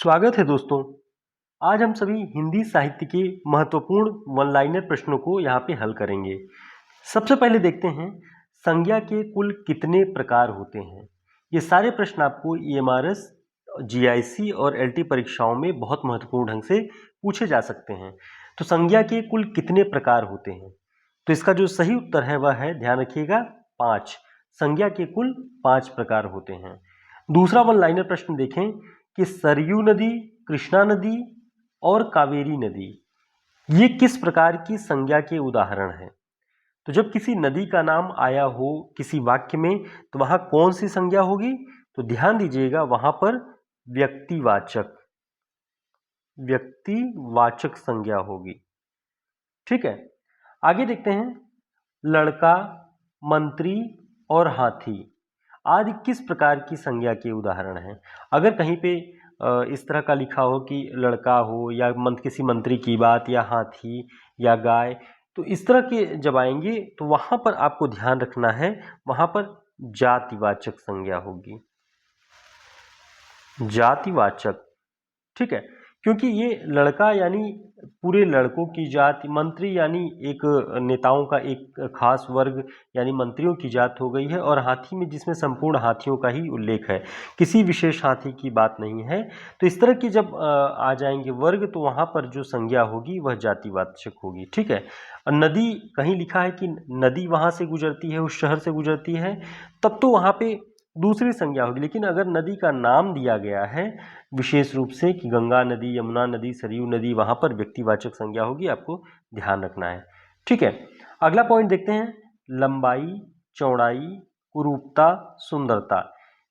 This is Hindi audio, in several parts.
स्वागत है दोस्तों। आज हम सभी हिंदी साहित्य के महत्वपूर्ण वन लाइनर प्रश्नों को यहाँ पे हल करेंगे। सबसे पहले देखते हैं संज्ञा के कुल कितने प्रकार होते हैं। ये सारे प्रश्न आपको ईएमआरएस, जीआईसी और एलटी परीक्षाओं में बहुत महत्वपूर्ण ढंग से पूछे जा सकते हैं। तो संज्ञा के कुल कितने प्रकार होते हैं, तो इसका जो सही उत्तर है वह है, ध्यान रखिएगा, 5। संज्ञा के कुल 5 प्रकार होते हैं। दूसरा वन लाइनर प्रश्न देखें कि सरयू नदी, कृष्णा नदी और कावेरी नदी ये किस प्रकार की संज्ञा के उदाहरण हैं। तो जब किसी नदी का नाम आया हो किसी वाक्य में तो वहां कौन सी संज्ञा होगी, तो ध्यान दीजिएगा वहां पर व्यक्तिवाचक संज्ञा होगी। ठीक है, आगे देखते हैं लड़का, मंत्री और हाथी आदि किस प्रकार की संज्ञा के उदाहरण हैं। अगर कहीं पे इस तरह का लिखा हो कि लड़का हो या किसी मंत्री की बात या हाथी या गाय, तो इस तरह के जब आएंगे तो वहां पर आपको ध्यान रखना है, वहां पर जातिवाचक संज्ञा होगी, जातिवाचक। ठीक है, क्योंकि ये लड़का यानी पूरे लड़कों की जात, मंत्री यानी एक नेताओं का एक खास वर्ग यानी मंत्रियों की जात हो गई है, और हाथी में जिसमें संपूर्ण हाथियों का ही उल्लेख है, किसी विशेष हाथी की बात नहीं है। तो इस तरह की जब आ जाएंगे वर्ग तो वहां पर जो संज्ञा होगी वह जातिवाचक होगी। ठीक है, और नदी कहीं लिखा है कि नदी वहां से गुजरती है, उस शहर से गुजरती है, तब तो वहां पे दूसरी संज्ञा होगी। लेकिन अगर नदी का नाम दिया गया है विशेष रूप से कि गंगा नदी, यमुना नदी, सरयू नदी, वहां पर व्यक्तिवाचक संज्ञा होगी, आपको ध्यान रखना है। ठीक है, अगला पॉइंट देखते हैं लंबाई, चौड़ाई, कुरूपता, सुंदरता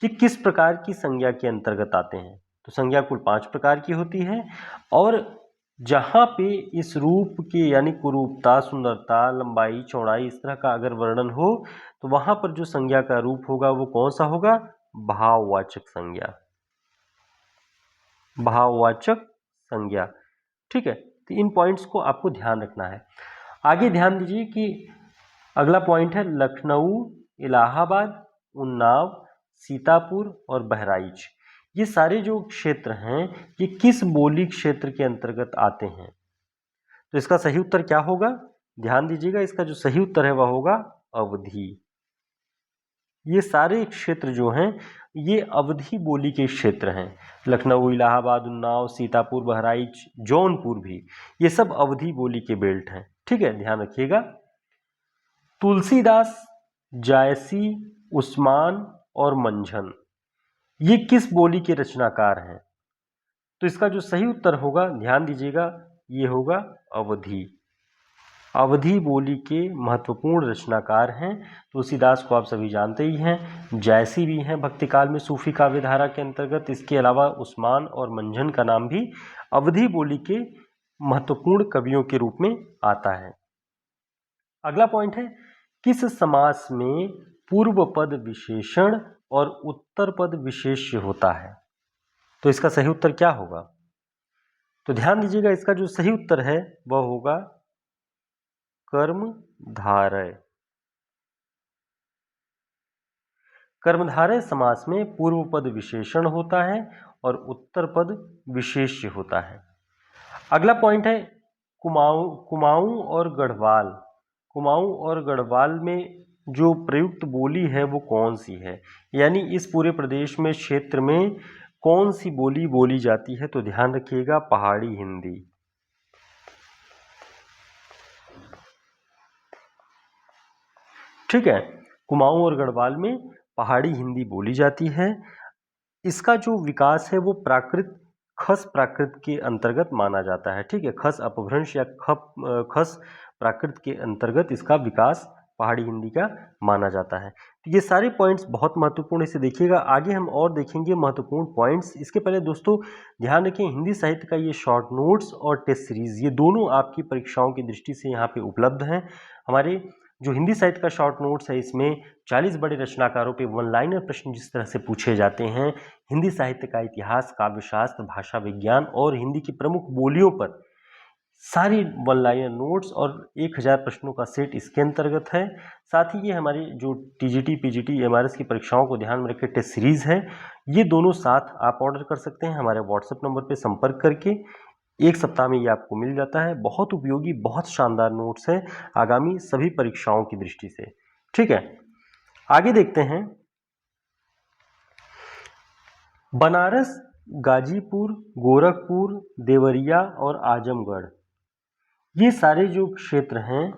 ये किस प्रकार की संज्ञा के अंतर्गत आते हैं। तो संज्ञा कुल 5 प्रकार की होती है, और जहां पे इस रूप के यानी कुरूपता, सुंदरता, लंबाई, चौड़ाई इस तरह का अगर वर्णन हो तो वहां पर जो संज्ञा का रूप होगा वो कौन सा होगा, भाववाचक संज्ञा, भाववाचक संज्ञा। ठीक है, तो इन पॉइंट्स को आपको ध्यान रखना है। आगे ध्यान दीजिए कि अगला पॉइंट है लखनऊ, इलाहाबाद, उन्नाव, सीतापुर और बहराइच ये सारे जो क्षेत्र हैं ये किस बोली क्षेत्र के अंतर्गत आते हैं। तो इसका सही उत्तर क्या होगा, ध्यान दीजिएगा, इसका जो सही उत्तर है वह होगा अवधी। ये सारे क्षेत्र जो हैं ये अवधी बोली के क्षेत्र हैं। लखनऊ, इलाहाबाद, उन्नाव, सीतापुर, बहराइच, जौनपुर भी ये सब अवधी बोली के बेल्ट हैं। ठीक है, ध्यान रखिएगा। तुलसीदास, जायसी, उस्मान और मंझन ये किस बोली के रचनाकार हैं। तो इसका जो सही उत्तर होगा, ध्यान दीजिएगा, ये होगा अवधी। अवधी बोली के महत्वपूर्ण रचनाकार हैं। तुलसीदास को आप सभी जानते ही हैं, जायसी भी हैं भक्तिकाल में सूफी काव्यधारा के अंतर्गत। इसके अलावा उस्मान और मंझन का नाम भी अवधी बोली के महत्वपूर्ण कवियों के रूप में आता है। अगला पॉइंट है किस समास में पूर्व पद विशेषण और उत्तर पद विशेष्य होता है। तो इसका सही उत्तर क्या होगा, तो ध्यान दीजिएगा, इसका जो सही उत्तर है वह होगा कर्मधारय। कर्मधारय समास में पूर्व पद विशेषण होता है और उत्तर पद विशेष्य होता है। अगला पॉइंट है कुमाऊं और गढ़वाल। कुमाऊं और गढ़वाल में जो प्रयुक्त बोली है वो कौन सी है, यानी इस पूरे प्रदेश में, क्षेत्र में कौन सी बोली बोली जाती है। तो ध्यान रखिएगा, पहाड़ी हिंदी। ठीक है, कुमाऊं और गढ़वाल में पहाड़ी हिंदी बोली जाती है। इसका जो विकास है वो प्राकृत, खस प्राकृत के अंतर्गत माना जाता है। ठीक है, खस अपभ्रंश या खस प्राकृत के अंतर्गत इसका विकास पहाड़ी हिंदी का माना जाता है। तो ये सारे पॉइंट्स बहुत महत्वपूर्ण, इसे देखिएगा। आगे हम और देखेंगे महत्वपूर्ण पॉइंट्स। इसके पहले दोस्तों ध्यान रखें, हिंदी साहित्य का ये शॉर्ट नोट्स और टेस्ट सीरीज ये दोनों आपकी परीक्षाओं की दृष्टि से यहाँ पे उपलब्ध हैं। हमारे जो हिंदी साहित्य का शॉर्ट नोट्स है इसमें 40 बड़े रचनाकारों पे वन लाइनर प्रश्न जिस तरह से पूछे जाते हैं, हिंदी साहित्य का इतिहास, काव्यशास्त्र, भाषा विज्ञान और हिंदी की प्रमुख बोलियों पर सारी वन लाइनर नोट्स और 1000 प्रश्नों का सेट इसके अंतर्गत है। साथ ही ये हमारी जो टीजीटी, पीजीटी, एमआरएस की परीक्षाओं को ध्यान में रखे टेस्ट सीरीज है, ये दोनों साथ आप ऑर्डर कर सकते हैं हमारे व्हाट्सएप नंबर पे संपर्क करके। 1 सप्ताह में ये आपको मिल जाता है। बहुत उपयोगी, बहुत शानदार नोट्स है आगामी सभी परीक्षाओं की दृष्टि से। ठीक है, आगे देखते हैं। बनारस, गाजीपुर, गोरखपुर, देवरिया और आजमगढ़, ये सारे जो क्षेत्र हैं,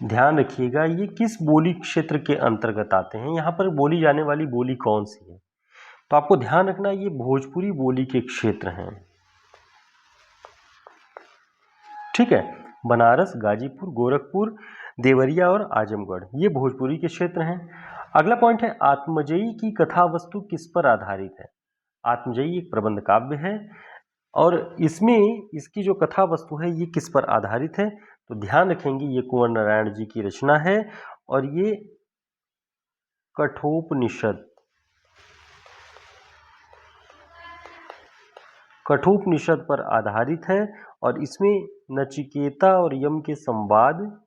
ध्यान रखिएगा, ये किस बोली क्षेत्र के अंतर्गत आते हैं। यहाँ पर बोली जाने वाली बोली कौन सी है, तो आपको ध्यान रखना ये भोजपुरी बोली के क्षेत्र हैं। ठीक है, बनारस, गाजीपुर, गोरखपुर, देवरिया और आजमगढ़, ये भोजपुरी के क्षेत्र हैं। अगला पॉइंट है, आत्मजयी की कथा वस्तु किस पर आधारित है। आत्मजयी एक प्रबंध काव्य है और इसमें इसकी जो कथा वस्तु है ये किस पर आधारित है, तो ध्यान रखेंगे ये कुंवर नारायण जी की रचना है और ये कठोपनिषद, कठोपनिषद पर आधारित है और इसमें नचिकेता और यम के संवाद,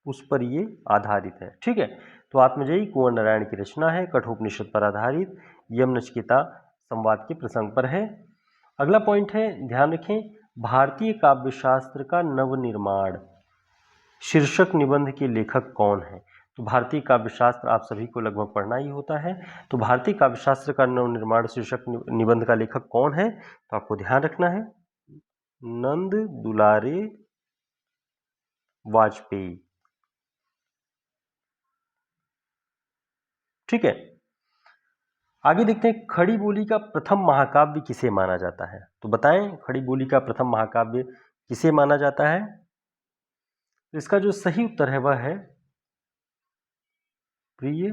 उस पर ये आधारित है। ठीक है, तो आत्मजयी कुंवर नारायण की रचना है, कठोपनिषद पर आधारित, यम नचिकेता संवाद के प्रसंग पर है। अगला पॉइंट है, ध्यान रखें, भारतीय काव्यशास्त्र का नवनिर्माण शीर्षक निबंध के लेखक कौन है। तो भारतीय काव्यशास्त्र आप सभी को लगभग पढ़ना ही होता है, तो भारतीय काव्यशास्त्र का नवनिर्माण शीर्षक निबंध का लेखक कौन है, तो आपको ध्यान रखना है नंद दुलारे वाजपेयी। ठीक है, आगे देखते हैं, खड़ी बोली का प्रथम महाकाव्य किसे माना जाता है। तो बताएं, खड़ी बोली का प्रथम महाकाव्य किसे माना जाता है। तो इसका जो सही उत्तर है वह है प्रिय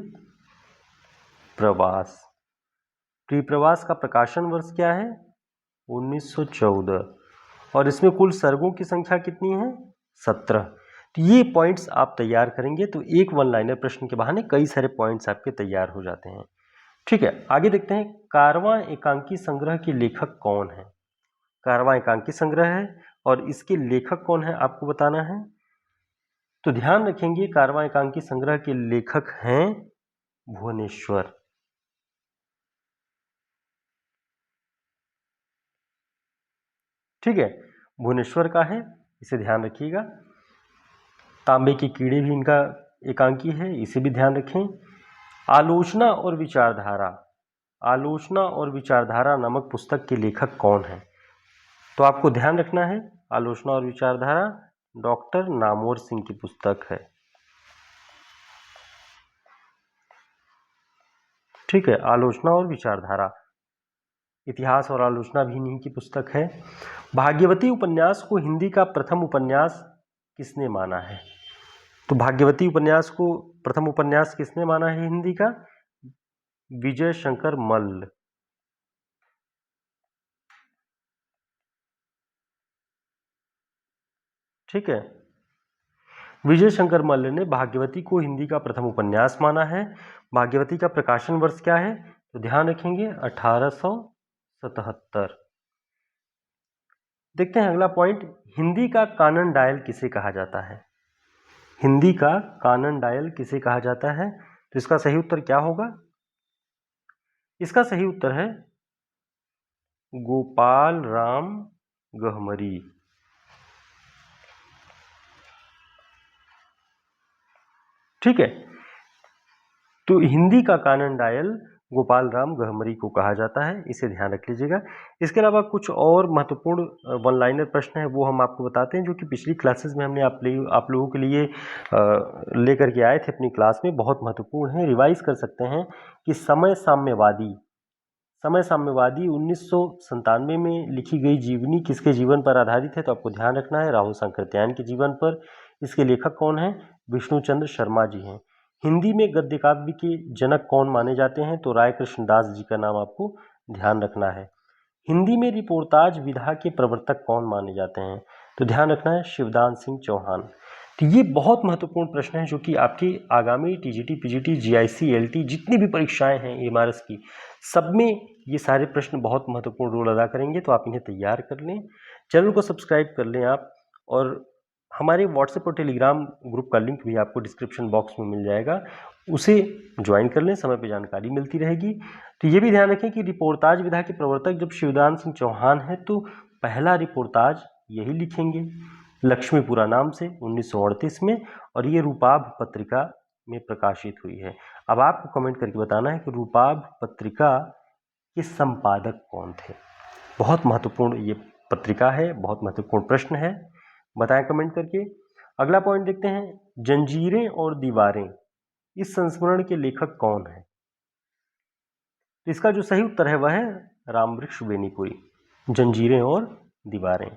प्रवास। प्रिय प्रवास का प्रकाशन वर्ष क्या है, 1914, और इसमें कुल सर्गों की संख्या कितनी है, 17। तो ये पॉइंट्स आप तैयार करेंगे तो एक वन लाइनर प्रश्न के बहाने कई सारे पॉइंट्स आपके तैयार हो जाते हैं। ठीक है, आगे देखते हैं, कारवां एकांकी संग्रह के लेखक कौन है। कारवां एकांकी संग्रह है और इसके लेखक कौन है आपको बताना है। तो ध्यान रखेंगे, कारवां एकांकी संग्रह के लेखक हैं भुवनेश्वर। ठीक है, भुवनेश्वर का है, इसे ध्यान रखिएगा। तांबे के कीड़े भी इनका एकांकी है, इसे भी ध्यान रखें। आलोचना और विचारधारा, आलोचना और विचारधारा नामक पुस्तक के लेखक कौन है, तो आपको ध्यान रखना है आलोचना और विचारधारा डॉक्टर नामवर सिंह की पुस्तक है। ठीक है, आलोचना और विचारधारा, इतिहास और आलोचना भी इन्हीं की पुस्तक है। भाग्यवती उपन्यास को हिंदी का प्रथम उपन्यास किसने माना है। तो भाग्यवती उपन्यास को प्रथम उपन्यास किसने माना है हिंदी का, विजय शंकर मल्ल। ठीक है, विजय शंकर मल्ल ने भाग्यवती को हिंदी का प्रथम उपन्यास माना है। भाग्यवती का प्रकाशन वर्ष क्या है, तो ध्यान रखेंगे 1877। देखते हैं अगला पॉइंट, हिंदी का कानन डायल किसे कहा जाता है। हिंदी का कानन डायल किसे कहा जाता है, तो इसका सही उत्तर क्या होगा। इसका सही उत्तर है गोपाल राम गहमरी। ठीक है, तो हिंदी का कानन डायल गोपाल राम गहमरी को कहा जाता है, इसे ध्यान रख लीजिएगा। इसके अलावा कुछ और महत्वपूर्ण वन लाइनर प्रश्न है वो हम आपको बताते हैं, जो कि पिछली क्लासेस में हमने आप लोगों के लिए लेकर के आए थे अपनी क्लास में, बहुत महत्वपूर्ण है, रिवाइज कर सकते हैं। कि समय साम्यवादी 1997 में लिखी गई जीवनी किसके जीवन पर आधारित है, तो आपको ध्यान रखना है राहुल सांकृत्यायन के जीवन पर। इसके लेखक कौन है, विष्णुचंद्र शर्मा जी हैं। हिंदी में गद्य काव्य के जनक कौन माने जाते हैं, तो राय कृष्णदास जी का नाम आपको ध्यान रखना है। हिंदी में रिपोर्टाज विधा के प्रवर्तक कौन माने जाते हैं, तो ध्यान रखना है शिवदान सिंह चौहान। तो ये बहुत महत्वपूर्ण प्रश्न है जो कि आपकी आगामी टीजीटी, पीजीटी, जीआईसी, एलटी जितनी भी परीक्षाएं हैं एमआरएस की, सब में ये सारे प्रश्न बहुत महत्वपूर्ण रोल अदा करेंगे, तो आप इन्हें तैयार कर लें। चैनल को सब्सक्राइब कर लें आप, और हमारे व्हाट्सएप और टेलीग्राम ग्रुप का लिंक भी आपको डिस्क्रिप्शन बॉक्स में मिल जाएगा, उसे ज्वाइन कर लें, समय पर जानकारी मिलती रहेगी। तो ये भी ध्यान रखें कि रिपोर्ताज विधा के प्रवर्तक जब शिवदान सिंह चौहान है तो पहला रिपोर्ताज यही लिखेंगे लक्ष्मीपुरा नाम से 1938 में, और ये रूपाभ पत्रिका में प्रकाशित हुई है। अब आपको कमेंट करके बताना है कि रूपाभ पत्रिका के संपादक कौन थे। बहुत महत्वपूर्ण ये पत्रिका है, बहुत महत्वपूर्ण प्रश्न है, बताएं कमेंट करके। अगला पॉइंट देखते हैं, जंजीरें और दीवारें, इस संस्मरण के लेखक कौन है। तो इसका जो सही उत्तर है वह है रामवृक्ष बेनीपुरी। जंजीरें और दीवारें।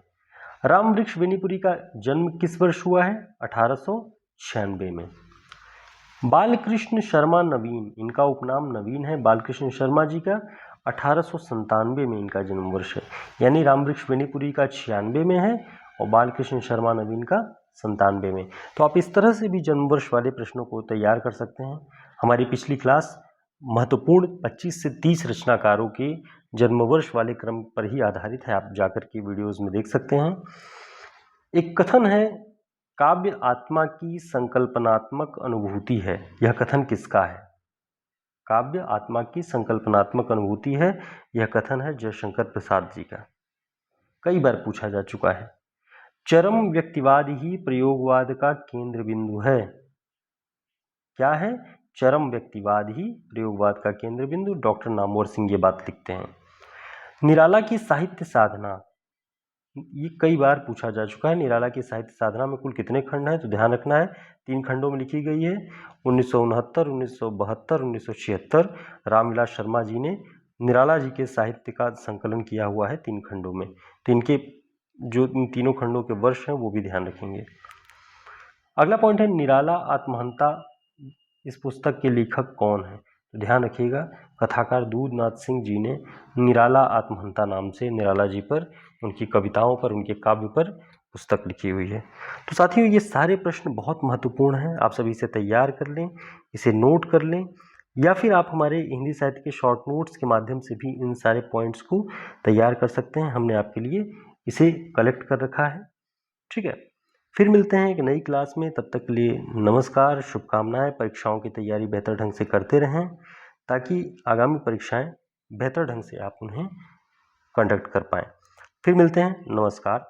रामवृक्ष बेनीपुरी का जन्म किस वर्ष हुआ है? 1896 में। बालकृष्ण शर्मा नवीन, इनका उपनाम नवीन है बालकृष्ण शर्मा जी का, 1897 में इनका जन्म वर्ष है। यानी रामवृक्ष बेनीपुरी का 96 में है और बालकृष्ण शर्मा नवीन का 97 में। तो आप इस तरह से भी जन्म वर्ष वाले प्रश्नों को तैयार कर सकते हैं। हमारी पिछली क्लास महत्वपूर्ण 25 से 30 रचनाकारों के जन्म वर्ष वाले क्रम पर ही आधारित है, आप जाकर के वीडियोज में देख सकते हैं। एक कथन है, काव्य आत्मा की संकल्पनात्मक अनुभूति है, यह कथन किसका है? काव्य आत्मा की संकल्पनात्मक अनुभूति है, यह कथन है जयशंकर प्रसाद जी का। कई बार पूछा जा चुका है। चरम व्यक्तिवाद ही प्रयोगवाद का केंद्र बिंदु है। क्या है? चरम व्यक्तिवाद ही प्रयोगवाद का केंद्र बिंदु। डॉक्टर नामवर सिंह ये बात लिखते हैं। निराला की साहित्य साधना, ये कई बार पूछा जा चुका है। निराला की साहित्य साधना में कुल कितने खंड हैं? तो ध्यान रखना है 3 खंडों में लिखी गई है। 1969, 1972, 1976 रामविलास शर्मा जी ने निराला जी के साहित्य का संकलन किया हुआ है 3 खंडों में। तो इनके जो इन तीनों खंडों के वर्ष हैं वो भी ध्यान रखेंगे। अगला पॉइंट है, निराला आत्महंता, इस पुस्तक के लेखक कौन है? तो ध्यान रखिएगा, कथाकार दूधनाथ सिंह जी ने निराला आत्महंता नाम से निराला जी पर, उनकी कविताओं पर, उनके काव्य पर पुस्तक लिखी हुई है। तो साथियों, ये सारे प्रश्न बहुत महत्वपूर्ण हैं, आप सभी इसे तैयार कर लें, इसे नोट कर लें, या फिर आप हमारे हिंदी साहित्य के शॉर्ट नोट्स के माध्यम से भी इन सारे पॉइंट्स को तैयार कर सकते हैं। हमने आपके लिए इसे कलेक्ट कर रखा है। ठीक है, फिर मिलते हैं एक नई क्लास में। तब तक के लिए नमस्कार, शुभकामनाएं। परीक्षाओं की तैयारी बेहतर ढंग से करते रहें ताकि आगामी परीक्षाएं बेहतर ढंग से आप उन्हें कंडक्ट कर पाएं। फिर मिलते हैं, नमस्कार।